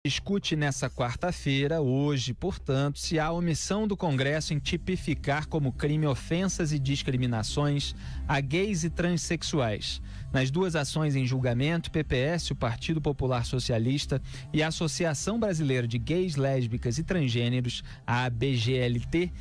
Discute nessa quarta-feira, hoje, portanto, se há omissão do Congresso em tipificar como crime ofensas e discriminações a gays e transexuais. Nas duas ações em julgamento, PPS, o Partido Popular Socialista, e a Associação Brasileira de Gays, Lésbicas e Transgêneros, a ABGLT,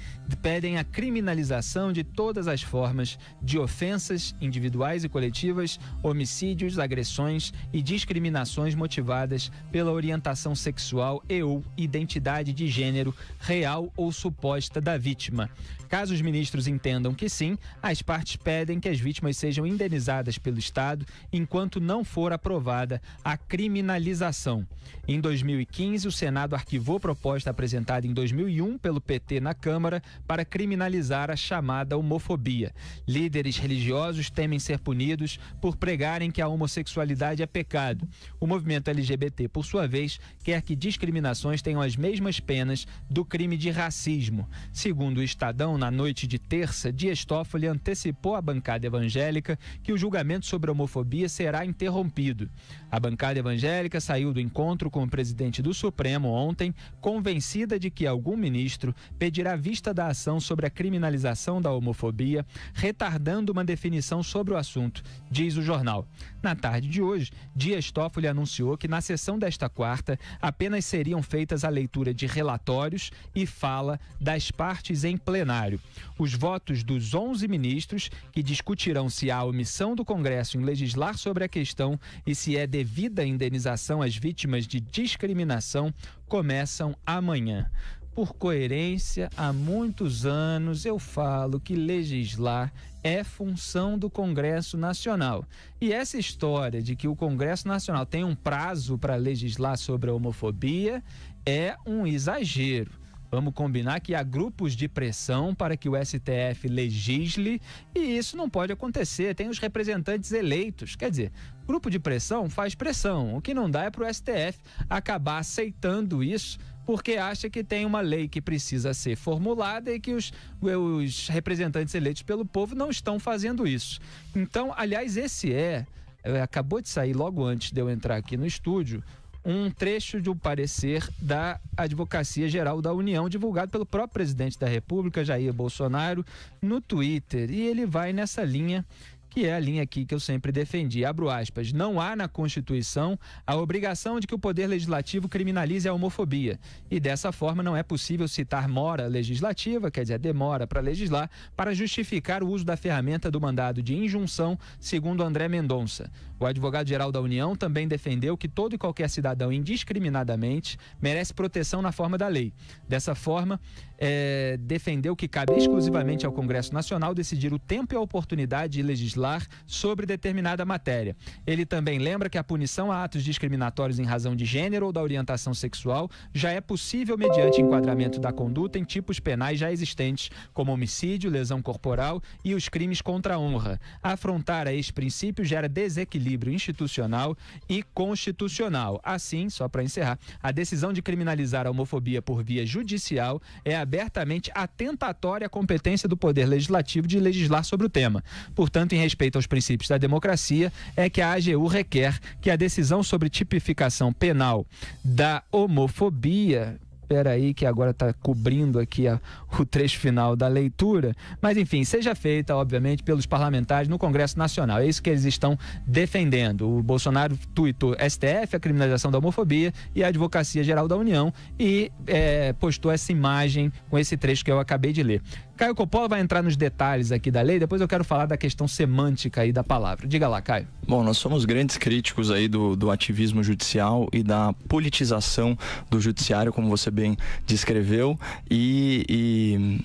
pedem a criminalização de todas as formas de ofensas individuais e coletivas, homicídios, agressões e discriminações motivadas pela orientação sexual e ou identidade de gênero real ou suposta da vítima. Caso os ministros entendam que sim, as partes pedem que as vítimas sejam indenizadas pelo Estado enquanto não for aprovada a criminalização. Em 2015, o Senado arquivou proposta apresentada em 2001 pelo PT na Câmara para criminalizar a chamada homofobia. Líderes religiosos temem ser punidos por pregarem que a homossexualidade é pecado. O movimento LGBT, por sua vez, quer que discriminações tenham as mesmas penas do crime de racismo. Segundo o Estadão, na noite de terça, Dias Toffoli antecipou à bancada evangélica que o julgamento sobre a homofobia será interrompido. A bancada evangélica saiu do encontro com o presidente do Supremo ontem, convencida de que algum ministro pedirá vista da ação sobre a criminalização da homofobia, retardando uma definição sobre o assunto, diz o jornal. Na tarde de hoje, Dias Toffoli anunciou que na sessão desta quarta apenas seriam feitas a leitura de relatórios e fala das partes em plenário. Os votos dos 11 ministros, que discutirão se há omissão do Congresso em legislar sobre a questão e se é devida indenização às vítimas de discriminação, começam amanhã. Por coerência, há muitos anos eu falo que legislar é função do Congresso Nacional. E essa história de que o Congresso Nacional tem um prazo para legislar sobre a homofobia é um exagero. Vamos combinar que há grupos de pressão para que o STF legisle e isso não pode acontecer. Tem os representantes eleitos. Quer dizer, grupo de pressão faz pressão. O que não dá é para o STF acabar aceitando isso porque acha que tem uma lei que precisa ser formulada e que os representantes eleitos pelo povo não estão fazendo isso. Então, aliás, acabou de sair logo antes de eu entrar aqui no estúdio, um trecho de um parecer da Advocacia Geral da União, divulgado pelo próprio presidente da República, Jair Bolsonaro, no Twitter. E ele vai nessa linha, que é a linha aqui que eu sempre defendi. Abro aspas. Não há na Constituição a obrigação de que o Poder Legislativo criminalize a homofobia. E dessa forma não é possível citar mora legislativa, quer dizer, demora para legislar, para justificar o uso da ferramenta do mandado de injunção, segundo André Mendonça. O advogado-geral da União também defendeu que todo e qualquer cidadão indiscriminadamente merece proteção na forma da lei. Dessa forma, defendeu que cabe exclusivamente ao Congresso Nacional decidir o tempo e a oportunidade de legislar sobre determinada matéria. Ele também lembra que a punição a atos discriminatórios em razão de gênero ou da orientação sexual já é possível mediante enquadramento da conduta em tipos penais já existentes, como homicídio, lesão corporal e os crimes contra a honra. Afrontar a esse princípio gera desequilíbrio institucional e constitucional. Assim, só para encerrar, a decisão de criminalizar a homofobia por via judicial é abertamente atentatória à competência do Poder Legislativo de legislar sobre o tema. Portanto, em respeito aos princípios da democracia, é que a AGU requer que a decisão sobre tipificação penal da homofobia... Espera aí que agora está cobrindo aqui o trecho final da leitura, mas enfim, seja feita, obviamente, pelos parlamentares no Congresso Nacional. É isso que eles estão defendendo. O Bolsonaro tuitou STF, a criminalização da homofobia, e a Advocacia Geral da União, e postou essa imagem com esse trecho que eu acabei de ler. Caio Coppola vai entrar nos detalhes aqui da lei, depois eu quero falar da questão semântica aí da palavra. Diga lá, Caio. Bom, nós somos grandes críticos aí do ativismo judicial e da politização do judiciário, como você bem descreveu, e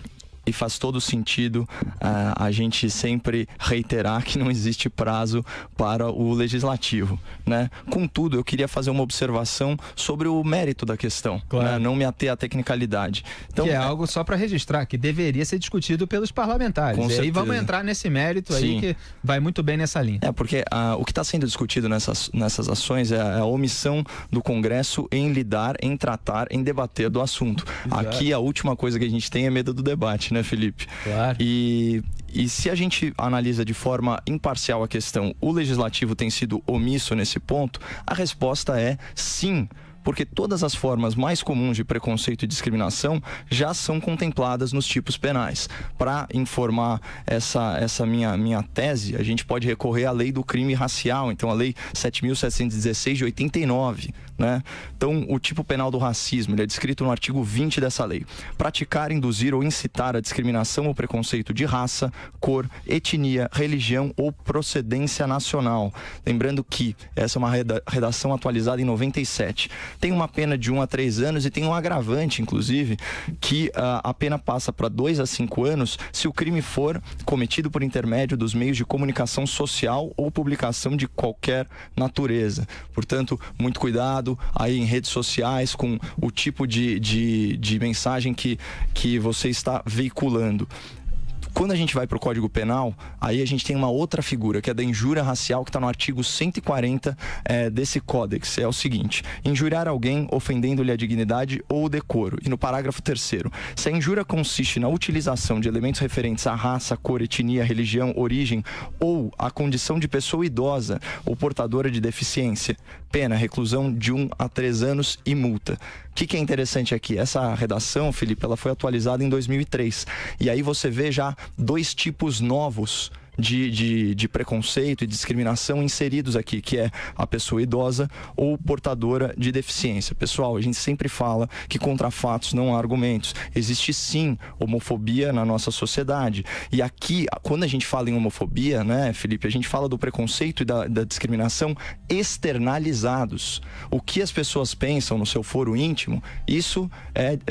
faz todo sentido a gente sempre reiterar que não existe prazo para o legislativo, né? Contudo, eu queria fazer uma observação sobre o mérito da questão, claro, né? Não me ater à tecnicalidade. Então, que é algo só para registrar, que deveria ser discutido pelos parlamentares. E aí vamos entrar nesse mérito aí. Sim. Que vai muito bem nessa linha. Porque o que está sendo discutido nessas ações é a omissão do Congresso em lidar, em tratar, em debater do assunto. Exato. Aqui a última coisa que a gente tem é medo do debate, né, Felipe? Claro. E se a gente analisa de forma imparcial a questão, o legislativo tem sido omisso nesse ponto? A resposta é sim. porque todas as formas mais comuns de preconceito e discriminação já são contempladas nos tipos penais. Para informar essa minha tese, a gente pode recorrer à lei do crime racial, então a lei 7.716 de 89, né? Então, o tipo penal do racismo, ele é descrito no artigo 20 dessa lei. Praticar, induzir ou incitar a discriminação ou preconceito de raça, cor, etnia, religião ou procedência nacional. Lembrando que essa é uma redação atualizada em 97. Tem uma pena de 1 a 3 anos e tem um agravante, inclusive, que a pena passa para 2 a 5 anos se o crime for cometido por intermédio dos meios de comunicação social ou publicação de qualquer natureza. Portanto, muito cuidado aí em redes sociais com o tipo de mensagem que você está veiculando. Quando a gente vai para o Código Penal, aí a gente tem uma outra figura, que é da injúria racial, que está no artigo 140 desse códex. É o seguinte: injuriar alguém ofendendo-lhe a dignidade ou o decoro. E no parágrafo 3º, se a injúria consiste na utilização de elementos referentes à raça, cor, etnia, religião, origem ou à condição de pessoa idosa ou portadora de deficiência, pena, reclusão de 1 a 3 anos e multa. O que é interessante aqui? Essa redação, Felipe, ela foi atualizada em 2003. E aí você vê já 2 tipos novos de preconceito e discriminação inseridos aqui, que é a pessoa idosa ou portadora de deficiência. Pessoal, a gente sempre fala que contra fatos não há argumentos. Existe sim homofobia na nossa sociedade. E aqui, quando a gente fala em homofobia, né, Felipe, a gente fala do preconceito e da discriminação externalizados. O que as pessoas pensam no seu foro íntimo, isso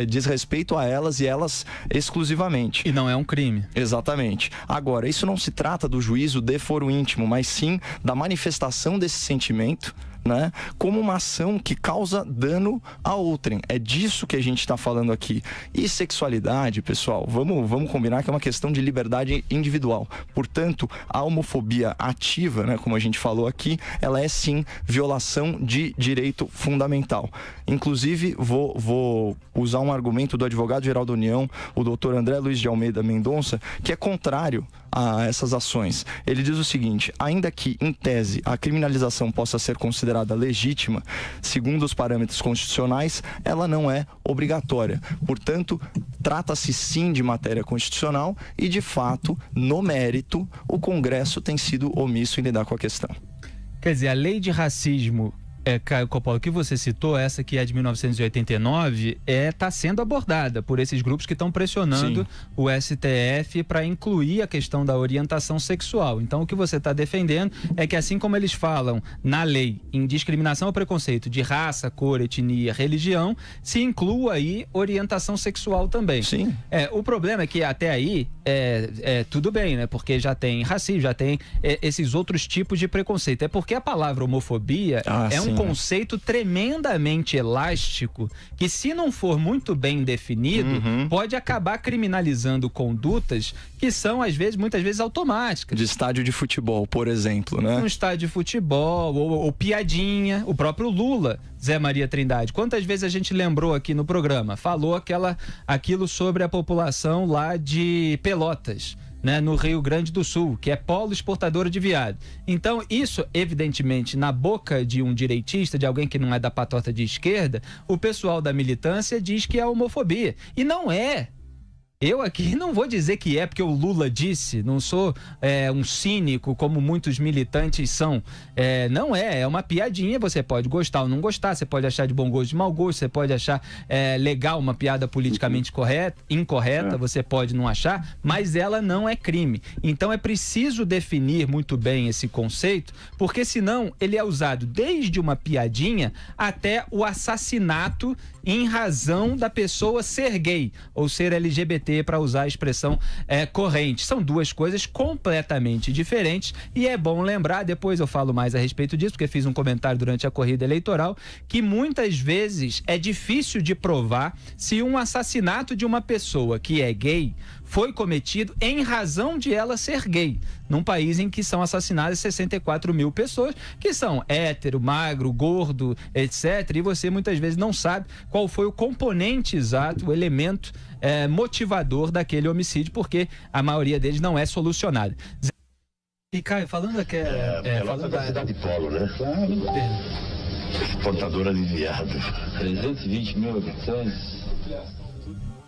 diz respeito a elas e elas exclusivamente. E não é um crime. Exatamente. Agora, isso não se trata do juízo de foro íntimo, mas sim da manifestação desse sentimento, né, como uma ação que causa dano a outrem. É disso que a gente está falando aqui. E sexualidade, pessoal, vamos combinar que é uma questão de liberdade individual. Portanto, a homofobia ativa, né, como a gente falou aqui, ela é sim violação de direito fundamental. Inclusive, vou usar um argumento do advogado-geral da União, o doutor André Luiz de Almeida Mendonça, que é contrário a essas ações. Ele diz o seguinte: ainda que, em tese, a criminalização possa ser considerada legítima, segundo os parâmetros constitucionais, ela não é obrigatória. Portanto, trata-se sim de matéria constitucional e, de fato, no mérito, o Congresso tem sido omisso em lidar com a questão. Quer dizer, a lei de racismo, Caio Coppola, que você citou, essa que é de 1989, está sendo abordada por esses grupos que estão pressionando Sim. o STF para incluir a questão da orientação sexual. Então, o que você está defendendo é que, assim como eles falam na lei em discriminação ou preconceito de raça, cor, etnia, religião, se inclua aí orientação sexual também. Sim. O problema é que até aí tudo bem, né? Porque já tem racismo, já tem esses outros tipos de preconceito. É porque a palavra homofobia um conceito tremendamente elástico que, se não for muito bem definido, pode acabar criminalizando condutas que são, muitas vezes, automáticas. De estádio de futebol, por exemplo, né? Um estádio de futebol, ou piadinha. O próprio Lula, Zé Maria Trindade, quantas vezes a gente lembrou aqui no programa? Falou aquilo sobre a população lá de Pelotas, né, no Rio Grande do Sul, que é polo exportadora de viado. Então, isso, evidentemente, na boca de um direitista, de alguém que não é da patota de esquerda, o pessoal da militância diz que é homofobia. E não é. Eu aqui não vou dizer que é porque o Lula disse, não sou um cínico como muitos militantes são. Não é uma piadinha, você pode gostar ou não gostar, você pode achar de bom gosto, de mau gosto, você pode achar legal uma piada politicamente incorreta, você pode não achar, mas ela não é crime. Então é preciso definir muito bem esse conceito, porque senão ele é usado desde uma piadinha até o assassinato em razão da pessoa ser gay ou ser LGBT, para usar a expressão corrente. São duas coisas completamente diferentes e é bom lembrar, depois eu falo mais a respeito disso, porque fiz um comentário durante a corrida eleitoral, que muitas vezes é difícil de provar se um assassinato de uma pessoa que é gay foi cometido em razão de ela ser gay, num país em que são assassinadas 64 mil pessoas, que são hétero, magro, gordo, etc. E você muitas vezes não sabe qual foi o componente exato, o elemento motivador daquele homicídio, porque a maioria deles não é solucionado. E Caio, falando aqui... falando da cidade polo, né? Claro. portadora de viado. 320 mil habitantes.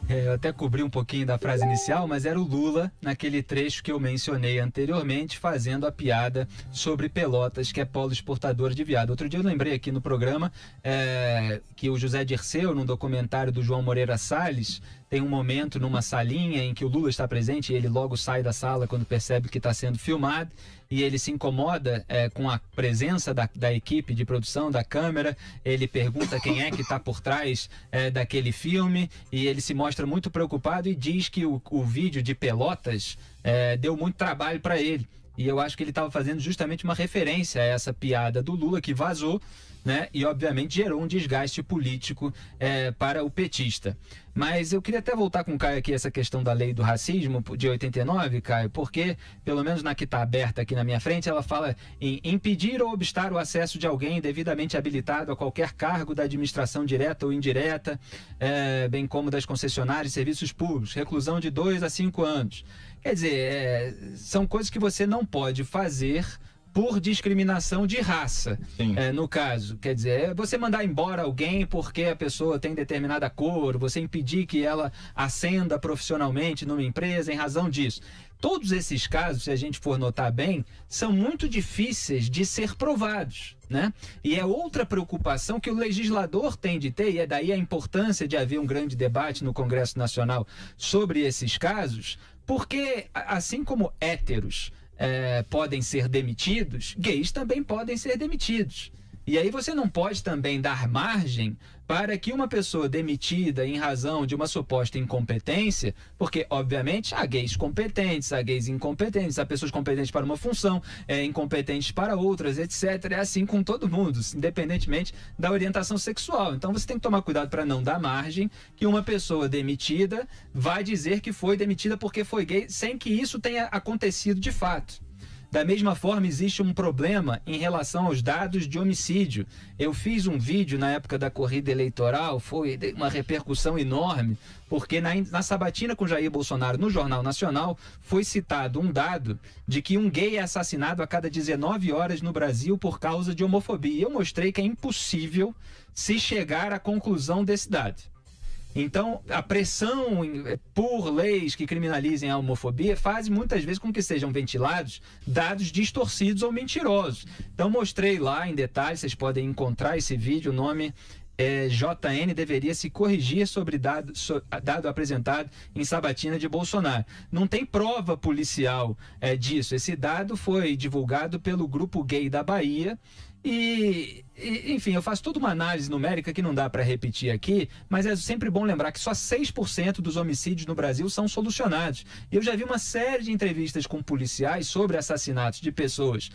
Eu até cobri um pouquinho da frase inicial, mas era o Lula, naquele trecho que eu mencionei anteriormente, fazendo a piada sobre Pelotas, que é polo exportador de viado. Outro dia eu lembrei aqui no programa que o José Dirceu, num documentário do João Moreira Salles, tem um momento numa salinha em que o Lula está presente e ele logo sai da sala quando percebe que está sendo filmado e ele se incomoda com a presença da equipe de produção, da câmera. Ele pergunta quem é que está por trás daquele filme e ele se mostra muito preocupado e diz que o vídeo de Pelotas deu muito trabalho para ele. E eu acho que ele estava fazendo justamente uma referência a essa piada do Lula que vazou, né? E obviamente gerou um desgaste político para o petista. Mas eu queria até voltar com o Caio aqui essa questão da lei do racismo de 89, Caio, porque pelo menos na que está aberta aqui na minha frente, ela fala em impedir ou obstar o acesso de alguém devidamente habilitado a qualquer cargo da administração direta ou indireta, bem como das concessionárias e serviços públicos, reclusão de 2 a 5 anos. Quer dizer, são coisas que você não pode fazer por discriminação de raça, no caso. Quer dizer, você mandar embora alguém porque a pessoa tem determinada cor, você impedir que ela ascenda profissionalmente numa empresa em razão disso. Todos esses casos, se a gente for notar bem, são muito difíceis de ser provados, né? E é outra preocupação que o legislador tem de ter, e é daí a importância de haver um grande debate no Congresso Nacional sobre esses casos, porque assim como héteros podem ser demitidos, gays também podem ser demitidos. E aí você não pode também dar margem para que uma pessoa demitida em razão de uma suposta incompetência, porque, obviamente, há gays competentes, há gays incompetentes, há pessoas competentes para uma função, incompetentes para outras, etc. É assim com todo mundo, independentemente da orientação sexual. Então você tem que tomar cuidado para não dar margem que uma pessoa demitida vai dizer que foi demitida porque foi gay, sem que isso tenha acontecido de fato. Da mesma forma, existe um problema em relação aos dados de homicídio. Eu fiz um vídeo na época da corrida eleitoral, foi uma repercussão enorme, porque na sabatina com Jair Bolsonaro, no Jornal Nacional, foi citado um dado de que um gay é assassinado a cada 19 horas no Brasil por causa de homofobia. Eu mostrei que é impossível se chegar à conclusão desse dado. Então, a pressão por leis que criminalizem a homofobia faz muitas vezes com que sejam ventilados dados distorcidos ou mentirosos. Então, mostrei lá em detalhes, vocês podem encontrar esse vídeo, o nome JN deveria se corrigir sobre dado apresentado em sabatina de Bolsonaro. Não tem prova policial disso. Esse dado foi divulgado pelo Grupo Gay da Bahia enfim, eu faço toda uma análise numérica que não dá para repetir aqui, mas é sempre bom lembrar que só 6% dos homicídios no Brasil são solucionados. E eu já vi uma série de entrevistas com policiais sobre assassinatos de pessoas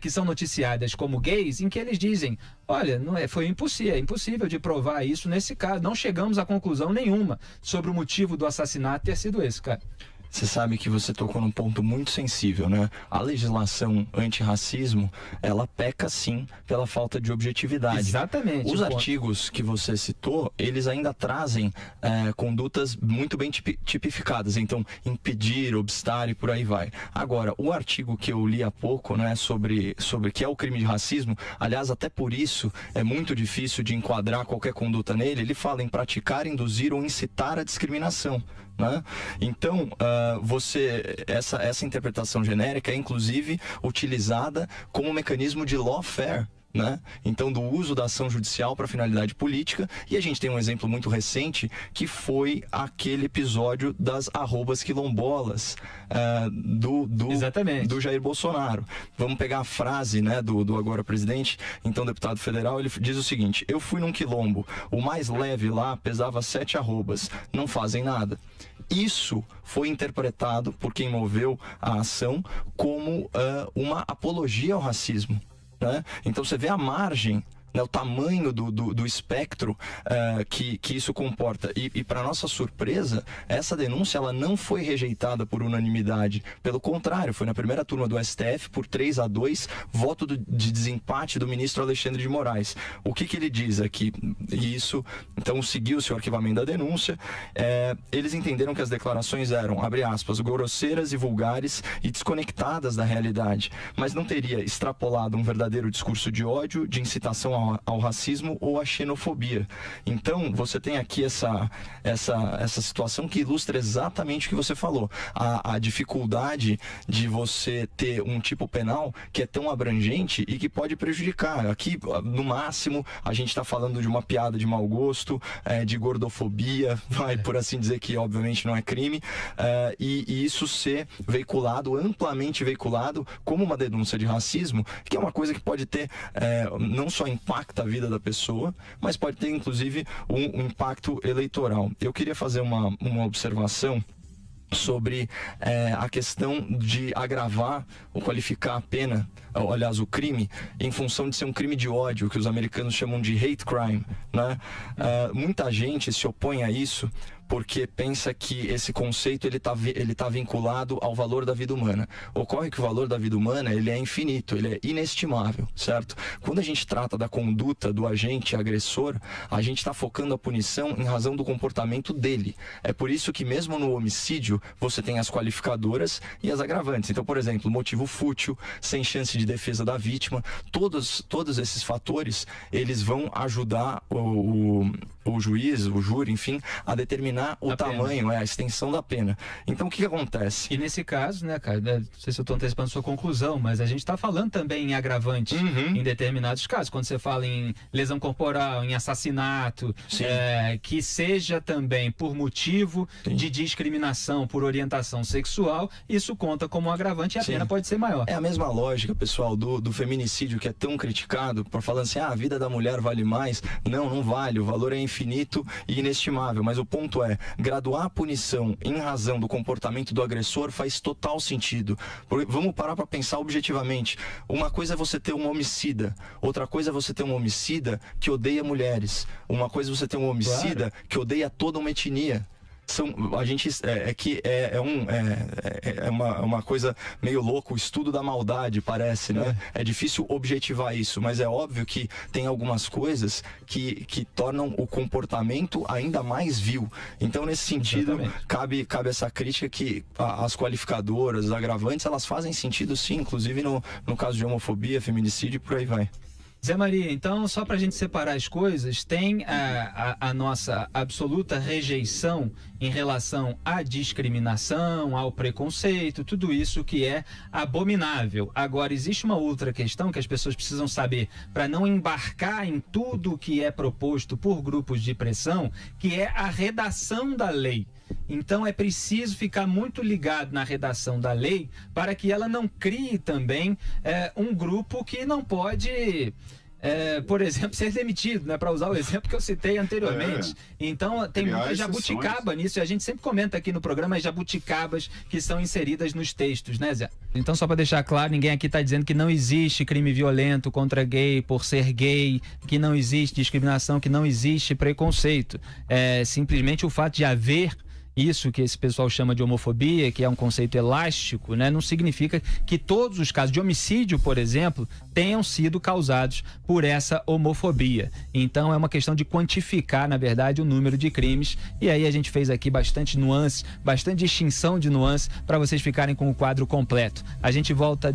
que são noticiadas como gays, em que eles dizem, olha, foi impossível de provar isso nesse caso, não chegamos a conclusão nenhuma sobre o motivo do assassinato ter sido esse, cara. Você sabe que você tocou num ponto muito sensível, né? A legislação antirracismo, ela peca sim pela falta de objetividade. Exatamente. Os artigos que você citou, eles ainda trazem condutas muito bem tipificadas. Então, impedir, obstar e por aí vai. Agora, o artigo que eu li há pouco, né, sobre que é o crime de racismo, aliás, até por isso é muito difícil de enquadrar qualquer conduta nele, ele fala em praticar, induzir ou incitar a discriminação. Né? Então, essa interpretação genérica é inclusive utilizada como mecanismo de lawfare, né? Então, do uso da ação judicial para finalidade política. E a gente tem um exemplo muito recente que foi aquele episódio das arrobas quilombolas do Jair Bolsonaro. Vamos pegar a frase, né, do agora presidente, então deputado federal. Ele diz o seguinte: eu fui num quilombo, o mais leve lá pesava 7 arrobas, não fazem nada. Isso foi interpretado por quem moveu a ação como uma apologia ao racismo. Né? Então você vê a margem, né, o tamanho do espectro que isso comporta. E para nossa surpresa, essa denúncia ela não foi rejeitada por unanimidade. Pelo contrário, foi na primeira turma do STF por 3-2, voto de desempate do ministro Alexandre de Moraes. O que ele diz aqui? E isso, então, seguiu-se o arquivamento da denúncia. Eles entenderam que as declarações eram, abre aspas, grosseiras e vulgares e desconectadas da realidade, mas não teria extrapolado um verdadeiro discurso de ódio, de incitação ao ao racismo ou à xenofobia. Então, você tem aqui essa situação que ilustra exatamente o que você falou. A dificuldade de você ter um tipo penal que é tão abrangente e que pode prejudicar. Aqui, no máximo, a gente está falando de uma piada de mau gosto, de gordofobia, por assim dizer, que obviamente não é crime, e isso ser veiculado, amplamente veiculado, como uma denúncia de racismo, que é uma coisa que pode ter, não só impacta a vida da pessoa, mas pode ter, inclusive, um impacto eleitoral. Eu queria fazer uma observação sobre a questão de agravar ou qualificar a pena, aliás, o crime, em função de ser um crime de ódio, que os americanos chamam de hate crime, né? Muita gente se opõe a isso porque pensa que esse conceito ele tá vinculado ao valor da vida humana. Ocorre que o valor da vida humana ele é infinito, ele é inestimável, certo? Quando a gente trata da conduta do agente agressor, a gente está focando a punição em razão do comportamento dele. É por isso que mesmo no homicídio você tem as qualificadoras e as agravantes. Então, por exemplo, motivo fútil, sem chance de defesa da vítima, todos esses fatores eles vão ajudar o juiz, o júri, enfim, a determinar o tamanho, a extensão da pena. Então, o que acontece? E nesse caso, né, cara, não sei se eu estou antecipando sua conclusão, mas a gente está falando também em agravante em determinados casos. Quando você fala em lesão corporal, em assassinato, que seja também por motivo de discriminação, por orientação sexual, isso conta como um agravante e a pena pode ser maior. É a mesma lógica, pessoal, do feminicídio, que é tão criticado, por falando assim, a vida da mulher vale mais. Não vale, o valor é infinito e inestimável, mas o ponto é, graduar a punição em razão do comportamento do agressor faz total sentido. Vamos parar para pensar objetivamente. Uma coisa é você ter um homicida, outra coisa é você ter um homicida que odeia mulheres, uma coisa é você ter um homicida que odeia toda uma etnia. É uma coisa meio louca, o estudo da maldade, parece, né? É difícil objetivar isso, mas é óbvio que tem algumas coisas que tornam o comportamento ainda mais vil. Então, nesse sentido, cabe essa crítica que as qualificadoras, os agravantes, elas fazem sentido sim, inclusive no caso de homofobia, feminicídio e por aí vai. Zé Maria, então, só para a gente separar as coisas, tem a nossa absoluta rejeição em relação à discriminação, ao preconceito, tudo isso que é abominável. Agora, existe uma outra questão que as pessoas precisam saber para não embarcar em tudo que é proposto por grupos de pressão, que é a redação da lei. Então é preciso ficar muito ligado na redação da lei para que ela não crie também um grupo que não pode, por exemplo, ser demitido, né? Para usar o exemplo que eu citei anteriormente. Então tem muita jabuticaba nisso, e a gente sempre comenta aqui no programa as jabuticabas que são inseridas nos textos, né, Zé? Então, só para deixar claro, ninguém aqui está dizendo que não existe crime violento contra gay por ser gay, que não existe discriminação, que não existe preconceito. Simplesmente o fato de haver isso que esse pessoal chama de homofobia, que é um conceito elástico, né, não significa que todos os casos de homicídio, por exemplo, tenham sido causados por essa homofobia. Então é uma questão de quantificar, na verdade, o número de crimes, e aí a gente fez aqui bastante nuances, bastante distinção de nuances para vocês ficarem com o quadro completo. A gente volta